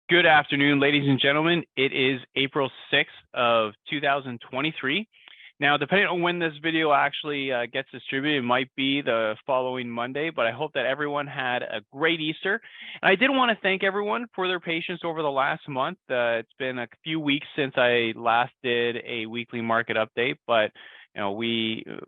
Good afternoon, ladies and gentlemen. It is April 6th of 2023. Now, depending on when this video actually gets distributed, it might be the following Monday, but I hope that everyone had a great Easter. And I did want to thank everyone for their patience over the last month. It's been a few weeks since I last did a weekly market update, but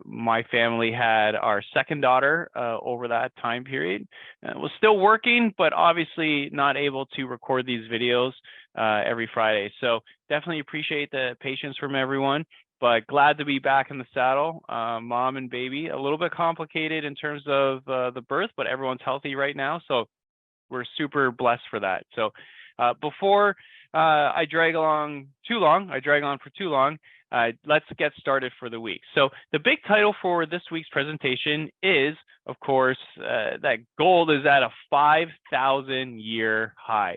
my family had our second daughter over that time period. Was still working, but obviously not able to record these videos every Friday. So definitely appreciate the patience from everyone, but glad to be back in the saddle. Mom and baby, a little bit complicated in terms of the birth, but everyone's healthy right now. So we're super blessed for that. So before I drag on for too long, let's get started for the week. So the big title for this week's presentation is, of course, that gold is at a 5,000-year high.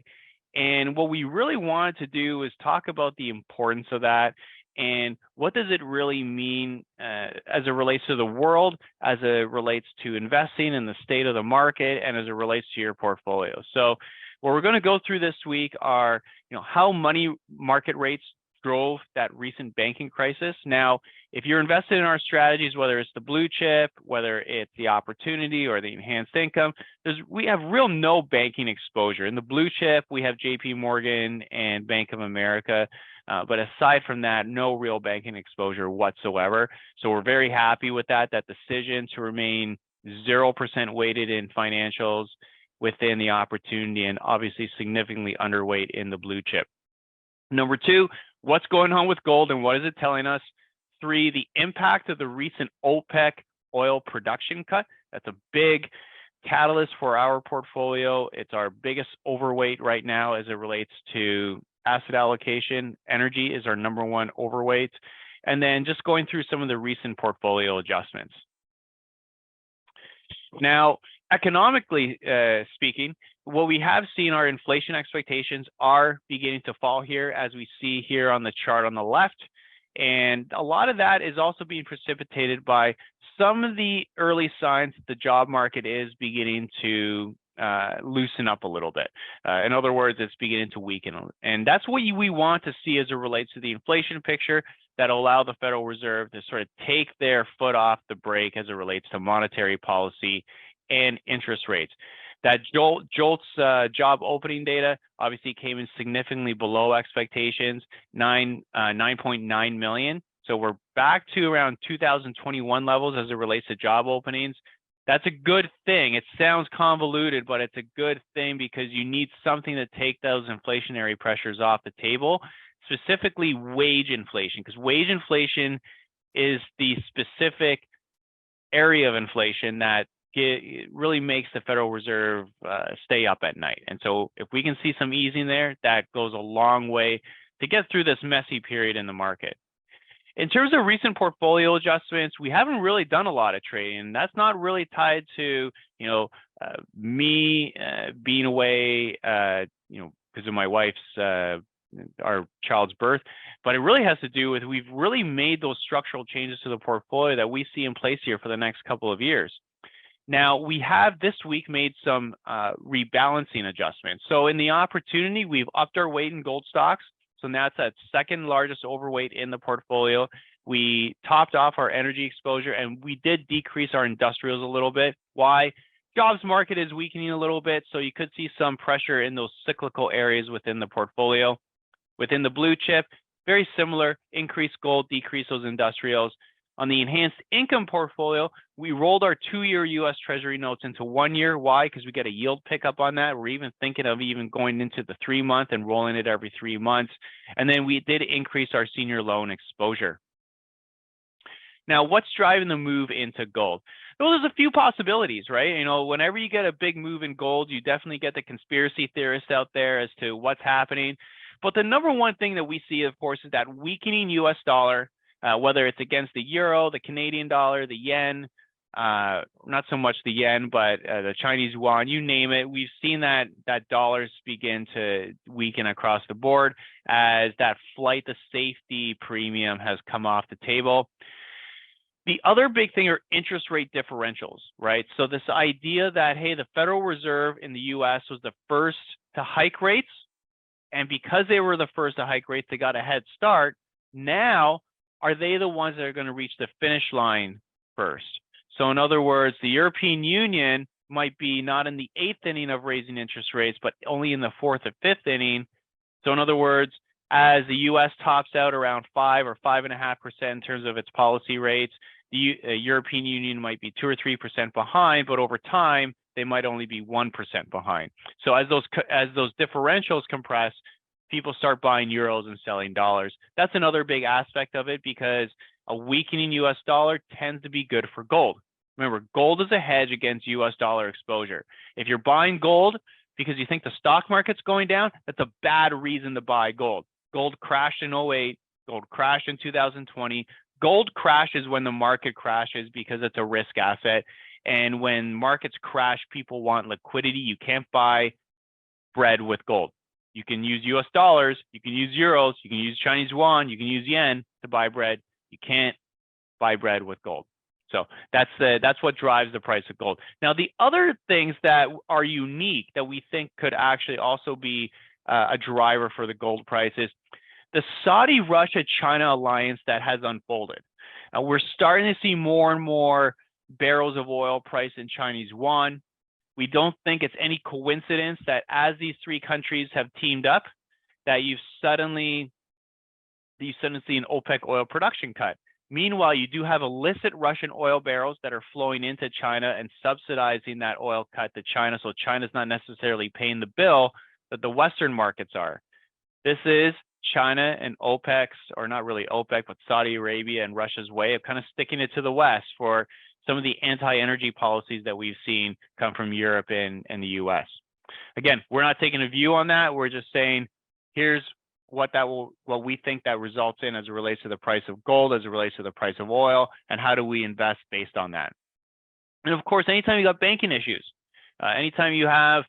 And what we really wanted to do is talk about the importance of that and what does it really mean as it relates to the world, as it relates to investing in the state of the market, and as it relates to your portfolio. So what we're going to go through this week are, how money market rates drove that recent banking crisis. Now, if you're invested in our strategies, whether it's the blue chip, whether it's the opportunity or the enhanced income, we have no banking exposure. In the blue chip, we have JP Morgan and Bank of America. But aside from that, no real banking exposure whatsoever. So we're very happy with that decision to remain 0% weighted in financials within the opportunity and obviously significantly underweight in the blue chip. Number two, what's going on with gold and what is it telling us? Three, the impact of the recent OPEC oil production cut. That's a big catalyst for our portfolio. It's our biggest overweight right now as it relates to asset allocation. Energy is our number one overweight. And then just going through some of the recent portfolio adjustments. Now, economically speaking, what we have seen, our inflation expectations are beginning to fall here, as we see here on the chart on the left. And a lot of that is also being precipitated by some of the early signs that the job market is beginning to loosen up a little bit. In other words, it's beginning to weaken. And that's what we want to see as it relates to the inflation picture that'll allow the Federal Reserve to sort of take their foot off the brake as it relates to monetary policy and interest rates. That JOLTS job opening data obviously came in significantly below expectations, 9.9 million. So we're back to around 2021 levels as it relates to job openings. That's a good thing. It sounds convoluted, but it's a good thing because you need something to take those inflationary pressures off the table, specifically wage inflation, because wage inflation is the specific area of inflation that it really makes the Federal Reserve stay up at night. And so if we can see some easing there, that goes a long way to get through this messy period in the market. In terms of recent portfolio adjustments, we haven't really done a lot of trading. And that's not really tied to, me being away, because of my wife's, our child's birth, but it really has to do with we've really made those structural changes to the portfolio that we see in place here for the next couple of years. Now, we have this week made some rebalancing adjustments. So in the opportunity, we've upped our weight in gold stocks. So now it's that second largest overweight in the portfolio. We topped off our energy exposure and we did decrease our industrials a little bit. Why? Jobs market is weakening a little bit, so you could see some pressure in those cyclical areas within the portfolio. Within the blue chip, very similar, increase gold, decrease those industrials. On the enhanced income portfolio, we rolled our 2-year U.S. Treasury notes into 1 year. Why? Because we get a yield pickup on that. We're even thinking of even going into the 3-month and rolling it every 3 months. And then we did increase our senior loan exposure. Now, what's driving the move into gold? Well, there's a few possibilities, right? Whenever you get a big move in gold, you definitely get the conspiracy theorists out there as to what's happening. But the number one thing that we see, of course, is that weakening U.S. dollar, whether it's against the euro, the Canadian dollar, the yen, not so much the yen, but the Chinese yuan, you name it. We've seen that dollars begin to weaken across the board as that flight to safety premium has come off the table. The other big thing are interest rate differentials, right? So this idea that, hey, the Federal Reserve in the US was the first to hike rates, And because they were the first to hike rates, they got a head start. Now, are they the ones that are going to reach the finish line first? So in other words, the European Union might be not in the 8th inning of raising interest rates, but only in the 4th or 5th inning. So in other words, as the U.S. tops out around 5 or 5.5% in terms of its policy rates, the European Union might be 2 or 3% behind, but over time, they might only be 1% behind. So as those differentials compress, people start buying euros and selling dollars. That's another big aspect of it, because a weakening US dollar tends to be good for gold. Remember, gold is a hedge against US dollar exposure. If you're buying gold because you think the stock market's going down, that's a bad reason to buy gold. Gold crashed in 2008, gold crashed in 2020. Gold crashes when the market crashes because it's a risk asset. And when markets crash, people want liquidity. You can't buy bread with gold. You can use US dollars, you can use euros, you can use Chinese yuan, you can use yen to buy bread. You can't buy bread with gold. So that's what drives the price of gold. Now, the other things that are unique that we think could actually also be a driver for the gold price is the Saudi-Russia-China alliance that has unfolded. Now, we're starting to see more and more barrels of oil priced in Chinese yuan. We don't think it's any coincidence that as these three countries have teamed up, that you've suddenly see an OPEC oil production cut. Meanwhile, you do have illicit Russian oil barrels that are flowing into China and subsidizing that oil cut to China. So China's not necessarily paying the bill that the Western markets are. This is China and OPEC's, or not really OPEC, but Saudi Arabia and Russia's way of kind of sticking it to the West for some of the anti-energy policies that we've seen come from Europe and the US. Again, we're not taking a view on that. We're just saying, here's what we think that results in as it relates to the price of gold, as it relates to the price of oil, and how do we invest based on that. And of course, anytime you got banking issues, anytime you have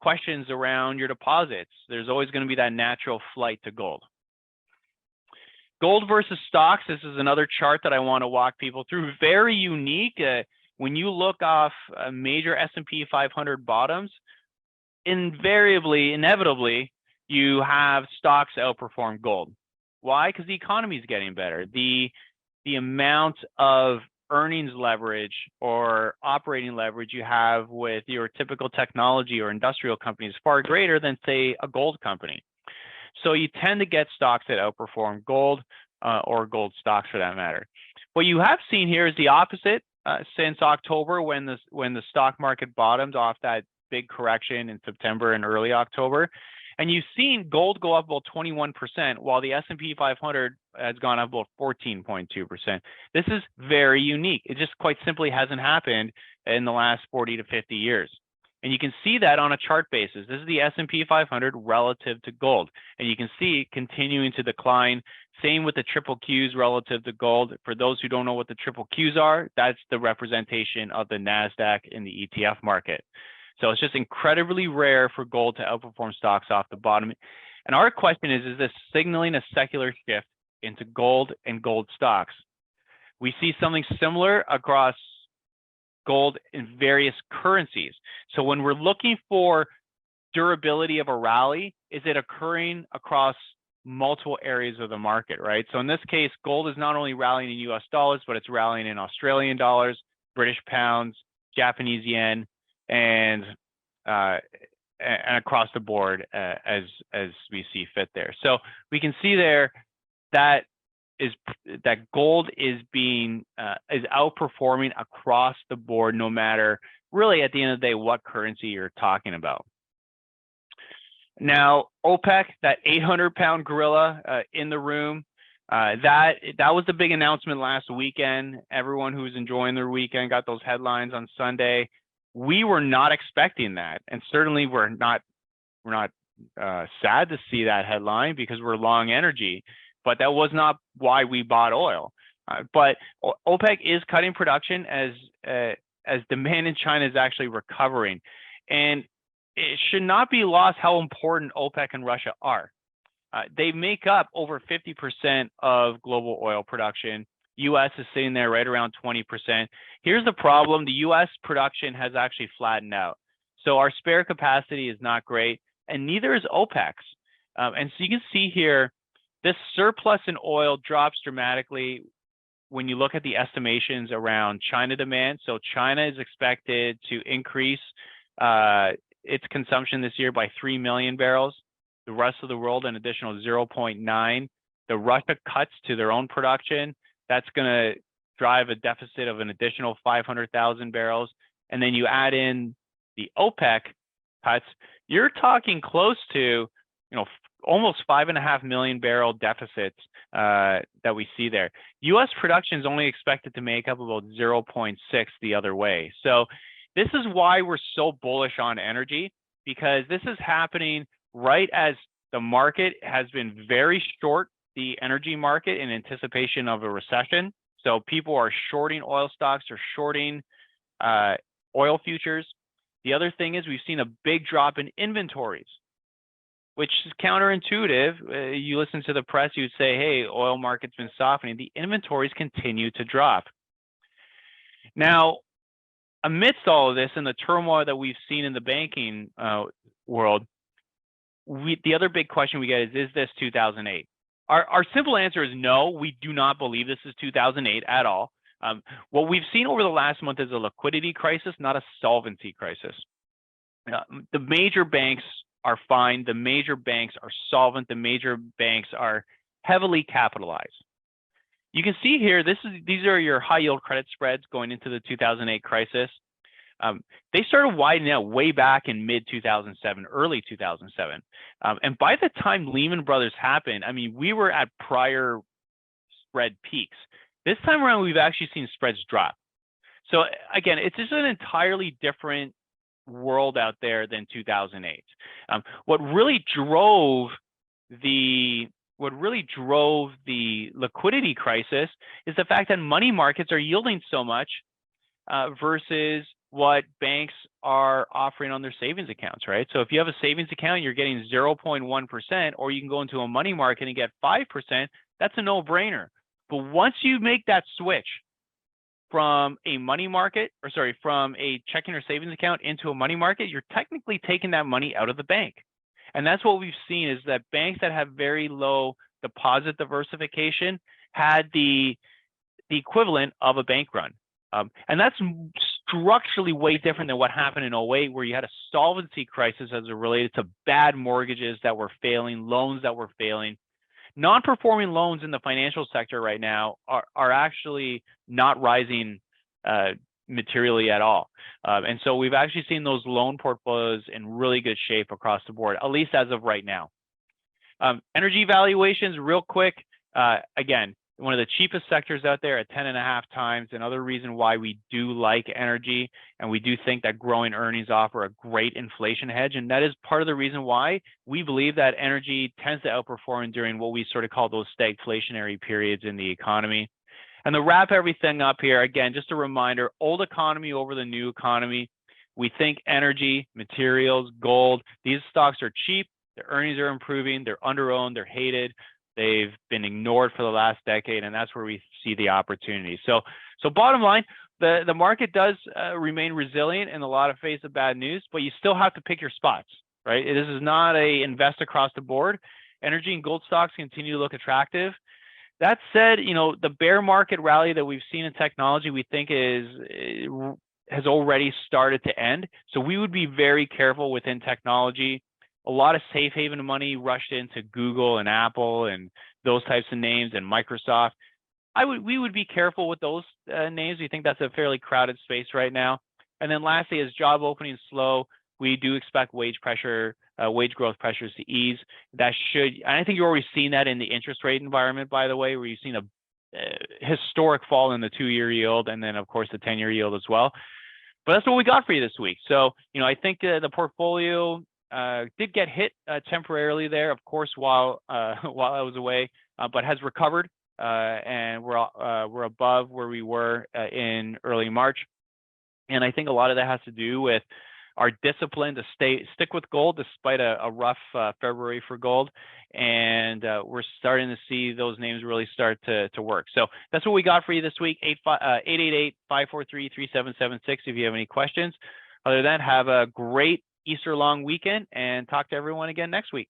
questions around your deposits, there's always going to be that natural flight to gold. Gold versus stocks, this is another chart that I want to walk people through. Very unique. When you look off major S&P 500 bottoms, inevitably, you have stocks outperform gold. Why? Because the economy is getting better. The amount of earnings leverage or operating leverage you have with your typical technology or industrial company is far greater than, say, a gold company. So you tend to get stocks that outperform gold or gold stocks for that matter. What you have seen here is the opposite since October, when the stock market bottomed off that big correction in September and early October. And you've seen gold go up about 21%, while the S&P 500 has gone up about 14.2%. This is very unique. It just quite simply hasn't happened in the last 40 to 50 years. And you can see that on a chart basis. This is the S&P 500 relative to gold. And you can see it continuing to decline. Same with the triple Qs relative to gold. For those who don't know what the triple Qs are, that's the representation of the NASDAQ in the ETF market. So it's just incredibly rare for gold to outperform stocks off the bottom. And our question is this signaling a secular shift into gold and gold stocks? We see something similar across gold in various currencies. So when we're looking for durability of a rally, is it occurring across multiple areas of the market, right? So in this case, gold is not only rallying in US dollars, but it's rallying in Australian dollars, British pounds, Japanese yen, and across the board as we see fit there. So we can see there that gold is outperforming across the board, no matter really at the end of the day what currency you're talking about. Now, OPEC, that 800-pound gorilla in the room, that was the big announcement last weekend. Everyone who was enjoying their weekend got those headlines on Sunday. We were not expecting that, and certainly we're not sad to see that headline because we're long energy. But that was not why we bought oil. But OPEC is cutting production as demand in China is actually recovering, and it should not be lost how important OPEC and Russia are. They make up over 50% of global oil production. U.S. is sitting there right around 20%. Here's the problem. The U.S. production has actually flattened out. So our spare capacity is not great, and neither is OPEC's. And so you can see here, this surplus in oil drops dramatically when you look at the estimations around China demand. So China is expected to increase its consumption this year by 3 million barrels. The rest of the world, an additional 0.9. The Russia cuts to their own production. That's going to drive a deficit of an additional 500,000 barrels. And then you add in the OPEC cuts, you're talking close to, almost 5.5 million barrel deficits that we see there. U.S. production is only expected to make up about 0.6 the other way. So this is why we're so bullish on energy, because this is happening right as the market has been very short the energy market in anticipation of a recession. So people are shorting oil stocks or shorting oil futures. The other thing is we've seen a big drop in inventories, which is counterintuitive. You listen to the press, you'd say, hey, oil market's been softening. The inventories continue to drop. Now, amidst all of this and the turmoil that we've seen in the banking world, the other big question we get is this 2008? Our simple answer is no, we do not believe this is 2008 at all. What we've seen over the last month is a liquidity crisis, not a solvency crisis. The major banks are fine. The major banks are solvent. The major banks are heavily capitalized. You can see here, these are your high yield credit spreads going into the 2008 crisis. They started widening out way back in mid 2007, early 2007. And by the time Lehman Brothers happened, I mean, we were at prior spread peaks. This time around, we've actually seen spreads drop. So again, it's just an entirely different world out there than 2008. What really drove the liquidity crisis is the fact that money markets are yielding so much versus what banks are offering on their savings accounts, right? So if you have a savings account, you're getting 0.1%, or you can go into a money market and get 5%, that's a no-brainer. But once you make that switch from a money market, from a checking or savings account into a money market, you're technically taking that money out of the bank. And that's what we've seen, is that banks that have very low deposit diversification had the equivalent of a bank run. And that's structurally way different than what happened in 08, where you had a solvency crisis as it related to bad mortgages that were failing, loans that were failing. Non-performing loans in the financial sector right now are actually not rising materially at all. And so we've actually seen those loan portfolios in really good shape across the board, at least as of right now. Energy valuations, real quick, again, one of the cheapest sectors out there at 10.5 times. Another reason why we do like energy, and we do think that growing earnings offer a great inflation hedge. And that is part of the reason why we believe that energy tends to outperform during what we sort of call those stagflationary periods in the economy. And to wrap everything up here, again, just a reminder, old economy over the new economy. We think energy, materials, gold, these stocks are cheap. Their earnings are improving. They're under-owned. They're hated. They've been ignored for the last decade, and that's where we see the opportunity. So bottom line, the market does remain resilient in a lot of face of bad news, but you still have to pick your spots, right? This is not a invest across the board. Energy and gold stocks continue to look attractive. That said, the bear market rally that we've seen in technology, we think has already started to end. So we would be very careful within technology. A lot of safe haven money rushed into Google and Apple and those types of names, and Microsoft. We would be careful with those names. We think that's a fairly crowded space right now. And then lastly, as job openings slow, we do expect wage growth pressures to ease. That should, and I think you're already seeing that in the interest rate environment, by the way, where you've seen a historic fall in the 2-year yield, and then of course the 10-year yield as well. But that's what we got for you this week. So, I think the portfolio did get hit temporarily there, of course, while I was away, but has recovered, and we're above where we were in early March. And I think a lot of that has to do with our discipline to stick with gold despite a rough February for gold, and we're starting to see those names really start to work. So that's what we got for you this week. 888-543-3776 if you have any questions. Other than that, have a great Easter long weekend, and talk to everyone again next week.